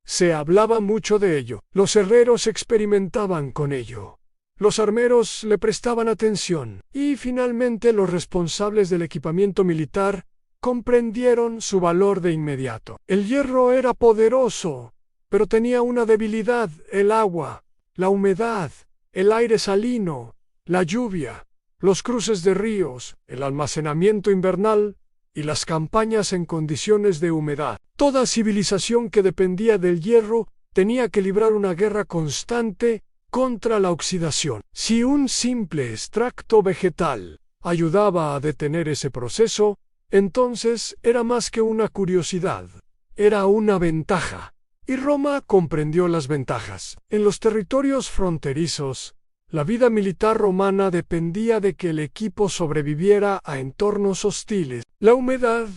Se hablaba mucho de ello. Los herreros experimentaban con ello. Los armeros le prestaban atención. Y finalmente los responsables del equipamiento militar comprendieron su valor de inmediato. El hierro era poderoso, pero tenía una debilidad: el agua, la humedad, el aire salino, la lluvia, los cruces de ríos, el almacenamiento invernal y las campañas en condiciones de humedad. Toda civilización que dependía del hierro tenía que librar una guerra constante contra la oxidación. Si un simple extracto vegetal ayudaba a detener ese proceso, entonces era más que una curiosidad, era una ventaja. Y Roma comprendió las ventajas. En los territorios fronterizos, la vida militar romana dependía de que el equipo sobreviviera a entornos hostiles. La humedad,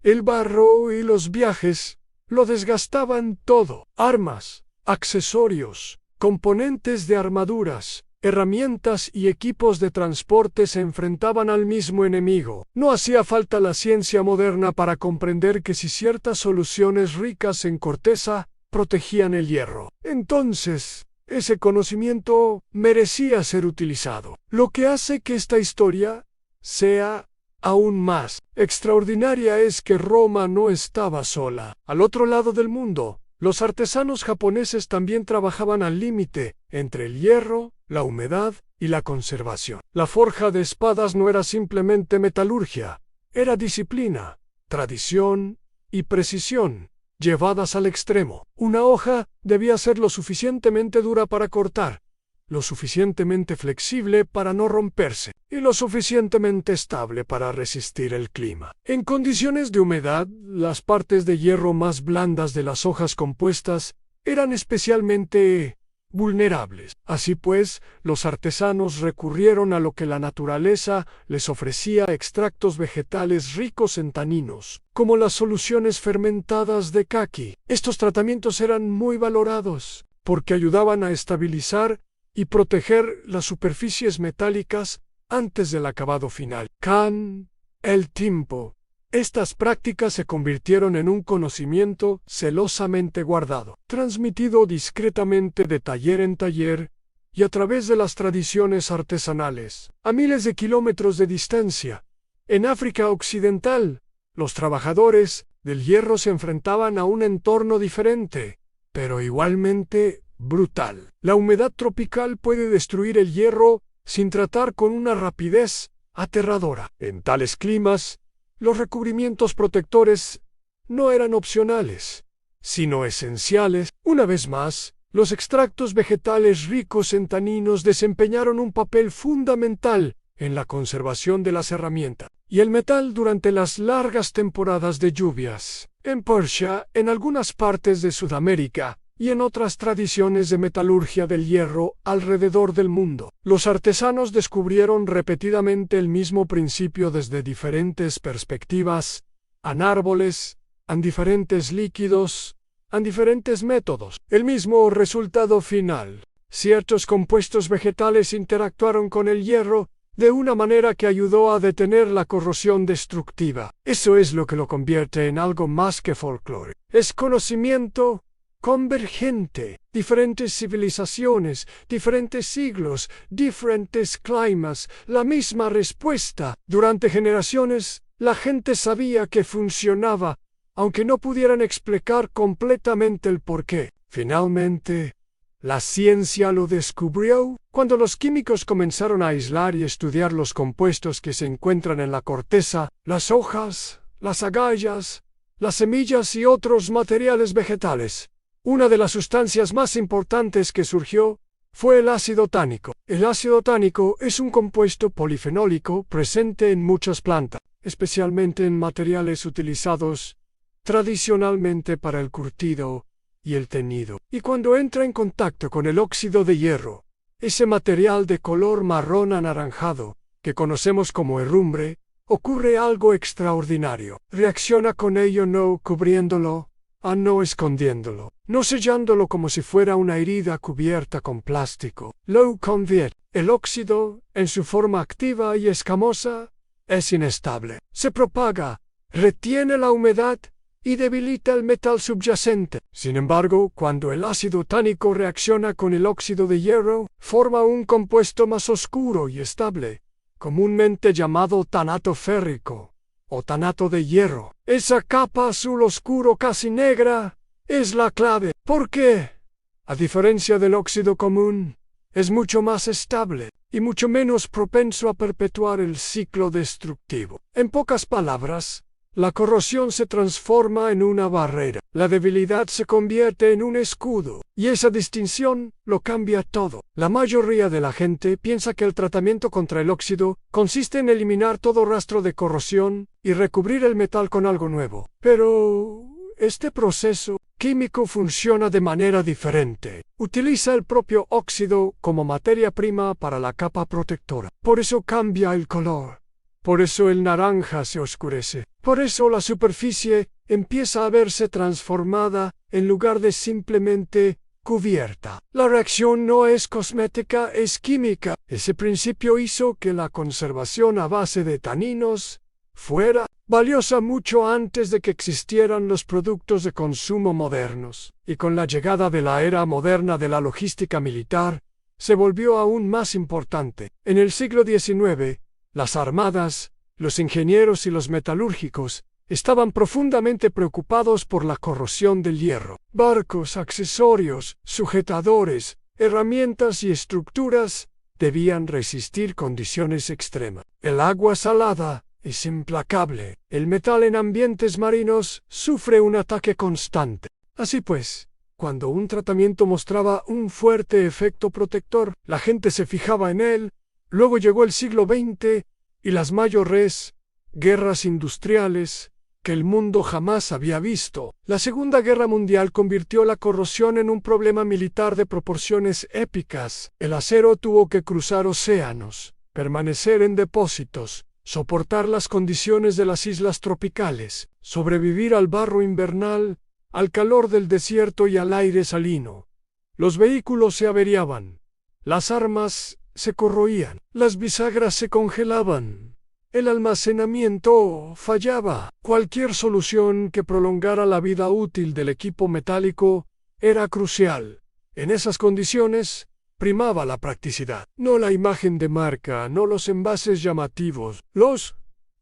el barro y los viajes lo desgastaban todo. Armas, accesorios, componentes de armaduras, herramientas y equipos de transporte se enfrentaban al mismo enemigo. No hacía falta la ciencia moderna para comprender que si ciertas soluciones ricas en corteza protegían el hierro, entonces ese conocimiento merecía ser utilizado. Lo que hace que esta historia sea aún más extraordinaria es que Roma no estaba sola. Al otro lado del mundo, los artesanos japoneses también trabajaban al límite entre el hierro, la humedad y la conservación. La forja de espadas no era simplemente metalurgia, era disciplina, tradición y precisión llevadas al extremo. Una hoja debía ser lo suficientemente dura para cortar, lo suficientemente flexible para no romperse y lo suficientemente estable para resistir el clima. En condiciones de humedad, las partes de hierro más blandas de las hojas compuestas eran especialmente vulnerables. Así pues, los artesanos recurrieron a lo que la naturaleza les ofrecía: extractos vegetales ricos en taninos, como las soluciones fermentadas de kaki. Estos tratamientos eran muy valorados porque ayudaban a estabilizar y proteger las superficies metálicas antes del acabado final. Con el tiempo, estas prácticas se convirtieron en un conocimiento celosamente guardado, transmitido discretamente de taller en taller y a través de las tradiciones artesanales. A miles de kilómetros de distancia, en África Occidental, los trabajadores del hierro se enfrentaban a un entorno diferente, pero igualmente brutal. La humedad tropical puede destruir el hierro sin tratar con una rapidez aterradora. En tales climas, los recubrimientos protectores no eran opcionales, sino esenciales. Una vez más, los extractos vegetales ricos en taninos desempeñaron un papel fundamental en la conservación de las herramientas y el metal durante las largas temporadas de lluvias. En Persia, en algunas partes de Sudamérica y en otras tradiciones de metalurgia del hierro alrededor del mundo, los artesanos descubrieron repetidamente el mismo principio desde diferentes perspectivas, en árboles, en diferentes líquidos, en diferentes métodos. El mismo resultado final: ciertos compuestos vegetales interactuaron con el hierro de una manera que ayudó a detener la corrosión destructiva. Eso es lo que lo convierte en algo más que folclore. Es conocimiento convergente. Diferentes civilizaciones, diferentes siglos, diferentes climas, la misma respuesta. Durante generaciones, la gente sabía que funcionaba, aunque no pudieran explicar completamente el porqué. Finalmente, la ciencia lo descubrió cuando los químicos comenzaron a aislar y estudiar los compuestos que se encuentran en la corteza, las hojas, las agallas, las semillas y otros materiales vegetales. Una de las sustancias más importantes que surgió fue el ácido tánico. El ácido tánico es un compuesto polifenólico presente en muchas plantas, especialmente en materiales utilizados tradicionalmente para el curtido y el teñido. Y cuando entra en contacto con el óxido de hierro, ese material de color marrón anaranjado, que conocemos como herrumbre, ocurre algo extraordinario. Reacciona con ello no cubriéndolo, no escondiéndolo, no sellándolo como si fuera una herida cubierta con plástico. Lo convierte. El óxido, en su forma activa y escamosa, es inestable. Se propaga, retiene la humedad y debilita el metal subyacente. Sin embargo, cuando el ácido tánico reacciona con el óxido de hierro, forma un compuesto más oscuro y estable, comúnmente llamado tanato férrico o tanato de hierro. Esa capa azul oscuro casi negra es la clave. ¿Por qué? A diferencia del óxido común, es mucho más estable y mucho menos propenso a perpetuar el ciclo destructivo. En pocas palabras, la corrosión se transforma en una barrera, la debilidad se convierte en un escudo, y esa distinción lo cambia todo. La mayoría de la gente piensa que el tratamiento contra el óxido consiste en eliminar todo rastro de corrosión y recubrir el metal con algo nuevo. Pero este proceso químico funciona de manera diferente. Utiliza el propio óxido como materia prima para la capa protectora. Por eso cambia el color. Por eso el naranja se oscurece. Por eso la superficie empieza a verse transformada en lugar de simplemente cubierta. La reacción no es cosmética, es química. Ese principio hizo que la conservación a base de taninos fuera valiosa mucho antes de que existieran los productos de consumo modernos. Y con la llegada de la era moderna de la logística militar, se volvió aún más importante. En el siglo XIX, las armadas, los ingenieros y los metalúrgicos estaban profundamente preocupados por la corrosión del hierro. Barcos, accesorios, sujetadores, herramientas y estructuras debían resistir condiciones extremas. El agua salada es implacable. El metal en ambientes marinos sufre un ataque constante. Así pues, cuando un tratamiento mostraba un fuerte efecto protector, la gente se fijaba en él. Luego llegó el siglo XX y las mayores guerras industriales que el mundo jamás había visto. La Segunda Guerra Mundial convirtió la corrosión en un problema militar de proporciones épicas. El acero tuvo que cruzar océanos, permanecer en depósitos, soportar las condiciones de las islas tropicales, sobrevivir al barro invernal, al calor del desierto y al aire salino. Los vehículos se averiaban, las armas se corroían, las bisagras se congelaban, el almacenamiento fallaba. Cualquier solución que prolongara la vida útil del equipo metálico era crucial. En esas condiciones, primaba la practicidad, no la imagen de marca, no los envases llamativos, los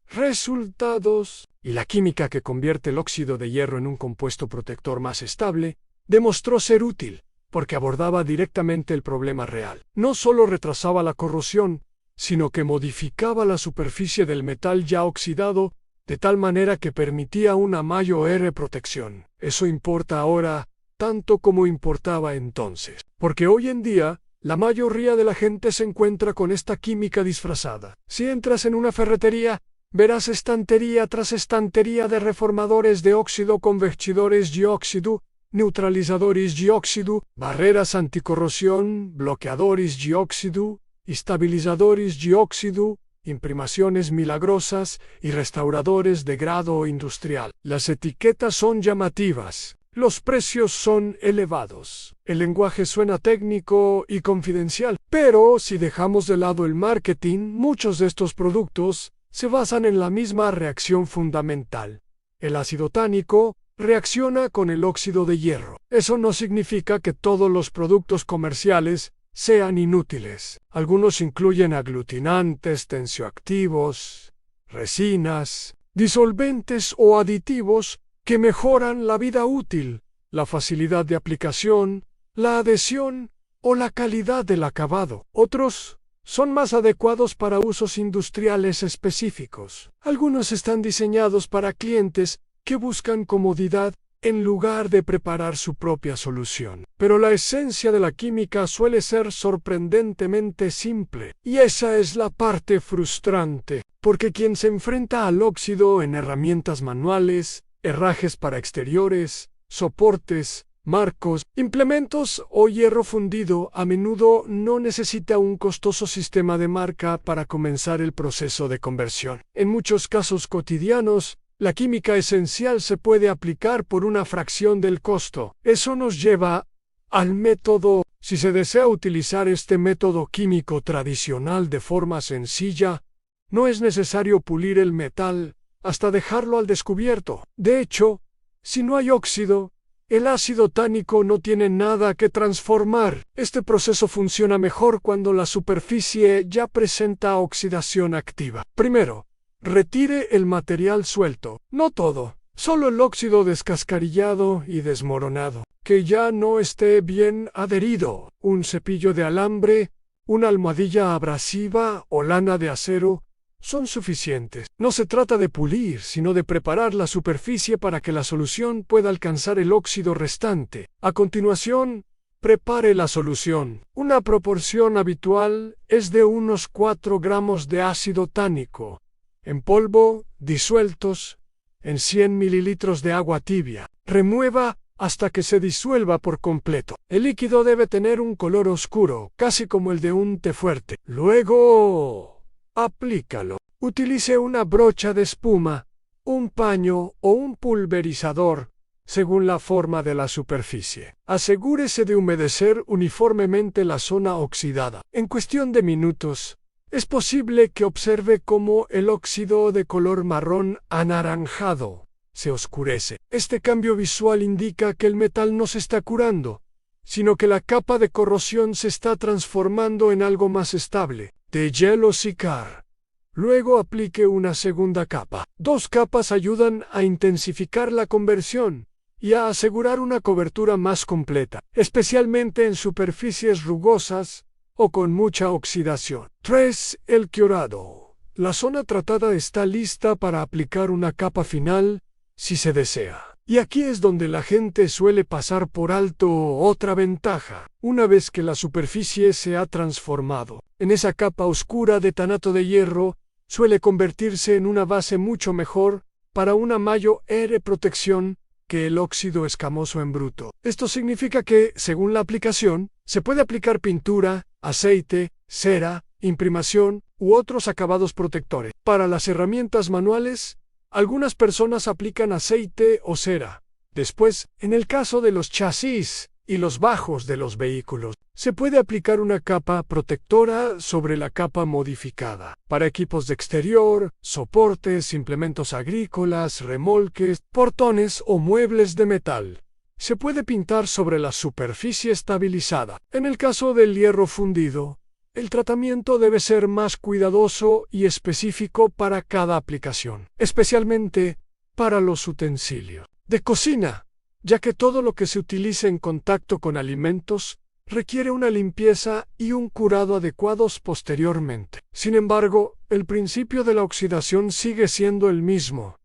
resultados. Y la química que convierte el óxido de hierro en un compuesto protector más estable demostró ser útil, porque abordaba directamente el problema real. No solo retrasaba la corrosión, sino que modificaba la superficie del metal ya oxidado de tal manera que permitía una mayor protección. Eso importa ahora tanto como importaba entonces, porque hoy en día la mayoría de la gente se encuentra con esta química disfrazada. Si entras en una ferretería, verás estantería tras estantería de reformadores de óxido, convertidores de óxido, neutralizadores de óxido, barreras anticorrosión, bloqueadores de óxido, estabilizadores de óxido, imprimaciones milagrosas y restauradores de grado industrial. Las etiquetas son llamativas, los precios son elevados, el lenguaje suena técnico y confidencial, pero si dejamos de lado el marketing, muchos de estos productos se basan en la misma reacción fundamental. El ácido tánico reacciona con el óxido de hierro. Eso no significa que todos los productos comerciales sean inútiles. Algunos incluyen aglutinantes, tensioactivos, resinas, disolventes o aditivos que mejoran la vida útil, la facilidad de aplicación, la adhesión o la calidad del acabado. Otros son más adecuados para usos industriales específicos. Algunos están diseñados para clientes que buscan comodidad en lugar de preparar su propia solución. Pero la esencia de la química suele ser sorprendentemente simple, y esa es la parte frustrante, porque quien se enfrenta al óxido en herramientas manuales, herrajes para exteriores, soportes, marcos, implementos o hierro fundido, a menudo no necesita un costoso sistema de marca para comenzar el proceso de conversión. En muchos casos cotidianos, la química esencial se puede aplicar por una fracción del costo. Eso nos lleva al método. Si se desea utilizar este método químico tradicional de forma sencilla, no es necesario pulir el metal hasta dejarlo al descubierto. De hecho, Si no hay óxido, el ácido tánico no tiene nada que transformar. Este proceso funciona mejor cuando la superficie ya presenta oxidación activa. Primero, retire el material suelto, no todo, solo el óxido descascarillado y desmoronado, que ya no esté bien adherido. Un cepillo de alambre, una almohadilla abrasiva o lana de acero son suficientes. No se trata de pulir, sino de preparar la superficie para que la solución pueda alcanzar el óxido restante. A continuación, prepare la solución. Una proporción habitual es de unos 4 gramos de ácido tánico, en polvo, disueltos, en 100 mililitros de agua tibia. Remueva hasta que se disuelva por completo. El líquido debe tener un color oscuro, casi como el de un té fuerte. Luego, aplícalo. Utilice una brocha de espuma, un paño o un pulverizador, según la forma de la superficie. Asegúrese de humedecer uniformemente la zona oxidada. En cuestión de minutos, es posible que observe cómo el óxido de color marrón anaranjado se oscurece. Este cambio visual indica que el metal no se está curando, sino que la capa de corrosión se está transformando en algo más estable. De hielo Sicar. Luego aplique una segunda capa. 2 capas ayudan a intensificar la conversión y a asegurar una cobertura más completa, especialmente en superficies rugosas o con mucha oxidación. 3. El curado. La zona tratada está lista para aplicar una capa final si se desea. Y aquí es donde la gente suele pasar por alto otra ventaja. Una vez que la superficie se ha transformado en esa capa oscura de tanato de hierro, suele convertirse en una base mucho mejor para una mayor protección que el óxido escamoso en bruto. Esto significa que, según la aplicación, se puede aplicar pintura, aceite, cera, imprimación u otros acabados protectores. Para las herramientas manuales, algunas personas aplican aceite o cera. Después, en el caso de los chasis y los bajos de los vehículos, se puede aplicar una capa protectora sobre la capa modificada. Para equipos de exterior, soportes, implementos agrícolas, remolques, portones o muebles de metal, se puede pintar sobre la superficie estabilizada. En el caso del hierro fundido, el tratamiento debe ser más cuidadoso y específico para cada aplicación, especialmente para los utensilios de cocina, ya que todo lo que se utilice en contacto con alimentos requiere una limpieza y un curado adecuados posteriormente. Sin embargo, el principio de la oxidación sigue siendo el mismo.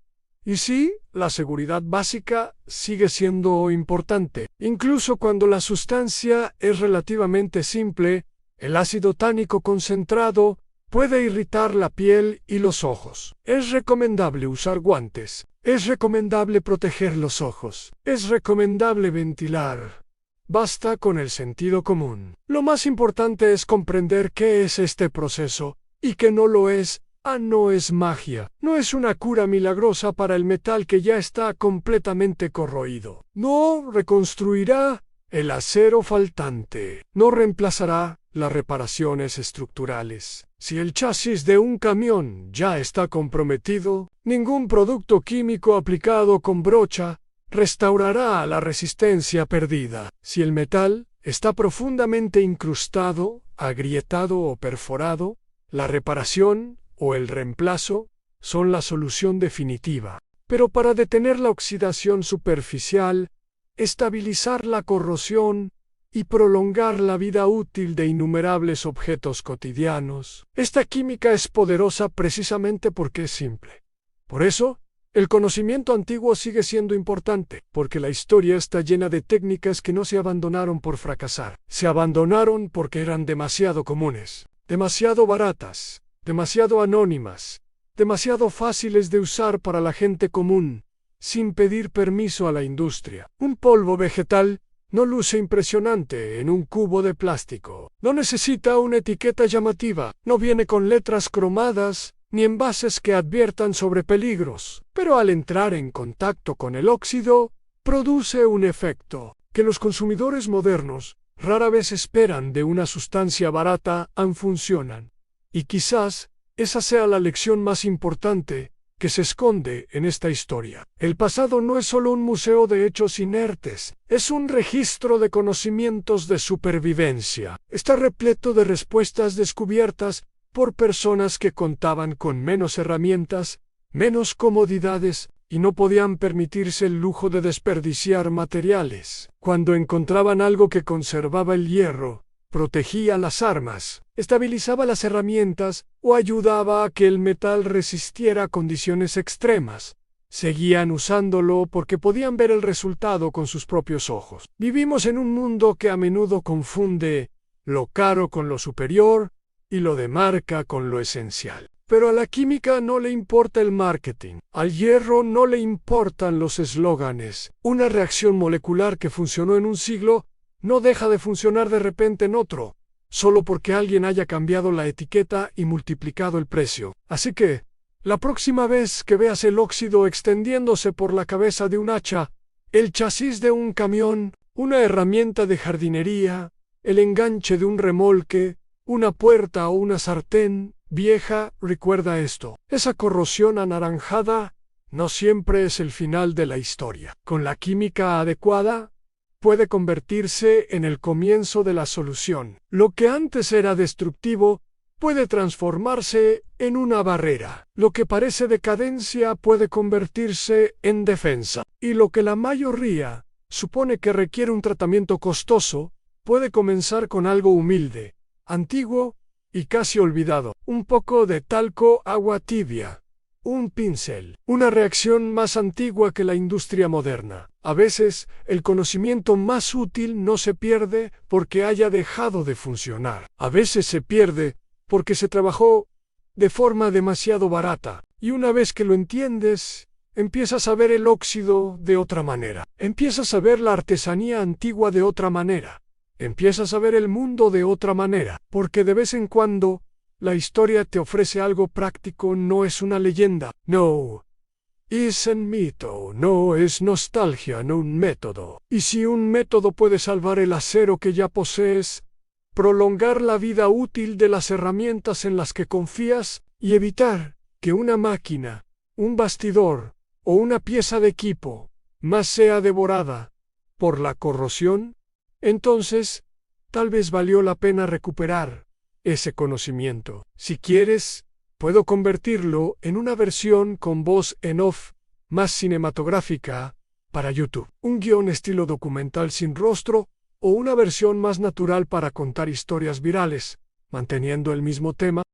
Y sí, la seguridad básica sigue siendo importante. Incluso cuando la sustancia es relativamente simple, el ácido tánico concentrado puede irritar la piel y los ojos. Es recomendable usar guantes. Es recomendable proteger los ojos. Es recomendable ventilar. Basta con el sentido común. Lo más importante es comprender qué es este proceso y que no lo es. No es magia. No es una cura milagrosa para el metal que ya está completamente corroído. No reconstruirá el acero faltante. No reemplazará las reparaciones estructurales. Si el chasis de un camión ya está comprometido, ningún producto químico aplicado con brocha restaurará la resistencia perdida. Si el metal está profundamente incrustado, agrietado o perforado, la reparación o el reemplazo son la solución definitiva. Pero para detener la oxidación superficial, estabilizar la corrosión y prolongar la vida útil de innumerables objetos cotidianos, esta química es poderosa precisamente porque es simple. Por eso, el conocimiento antiguo sigue siendo importante, porque la historia está llena de técnicas que no se abandonaron por fracasar. Se abandonaron porque eran demasiado comunes, demasiado baratas, demasiado anónimas, demasiado fáciles de usar para la gente común, sin pedir permiso a la industria. Un polvo vegetal no luce impresionante en un cubo de plástico. No necesita una etiqueta llamativa, no viene con letras cromadas ni envases que adviertan sobre peligros. Pero al entrar en contacto con el óxido, produce un efecto que los consumidores modernos rara vez esperan de una sustancia barata. Funcionan. Y quizás esa sea la lección más importante que se esconde en esta historia. El pasado no es solo un museo de hechos inertes, es un registro de conocimientos de supervivencia. Está repleto de respuestas descubiertas por personas que contaban con menos herramientas, menos comodidades, y no podían permitirse el lujo de desperdiciar materiales. Cuando encontraban algo que conservaba el hierro, protegía las armas, estabilizaba las herramientas o ayudaba a que el metal resistiera a condiciones extremas, seguían usándolo porque podían ver el resultado con sus propios ojos. Vivimos en un mundo que a menudo confunde lo caro con lo superior y lo de marca con lo esencial. Pero a la química no le importa el marketing, al hierro no le importan los eslóganes. Una reacción molecular que funcionó en un siglo no deja de funcionar de repente en otro, solo porque alguien haya cambiado la etiqueta y multiplicado el precio. Así que, la próxima vez que veas el óxido extendiéndose por la cabeza de un hacha, el chasis de un camión, una herramienta de jardinería, el enganche de un remolque, una puerta o una sartén vieja, recuerda esto: esa corrosión anaranjada no siempre es el final de la historia. Con la química adecuada, puede convertirse en el comienzo de la solución. Lo que antes era destructivo puede transformarse en una barrera. Lo que parece decadencia puede convertirse en defensa. Y lo que la mayoría supone que requiere un tratamiento costoso, puede comenzar con algo humilde, antiguo y casi olvidado. Un poco de talco, agua tibia, un pincel, una reacción más antigua que la industria moderna. A veces, el conocimiento más útil no se pierde porque haya dejado de funcionar. A veces se pierde porque se trabajó de forma demasiado barata. Y una vez que lo entiendes, empiezas a ver el óxido de otra manera. Empiezas a ver la artesanía antigua de otra manera. Empiezas a ver el mundo de otra manera. Porque de vez en cuando, la historia te ofrece algo práctico, no es una leyenda. No, es un mito, no es nostalgia, no un método. Y si un método puede salvar el acero que ya posees, prolongar la vida útil de las herramientas en las que confías y evitar que una máquina, un bastidor o una pieza de equipo más sea devorada por la corrosión, entonces tal vez valió la pena recuperar ese conocimiento. Si quieres, puedo convertirlo en una versión con voz en off más cinematográfica para YouTube. Un guión estilo documental sin rostro o una versión más natural para contar historias virales, manteniendo el mismo tema.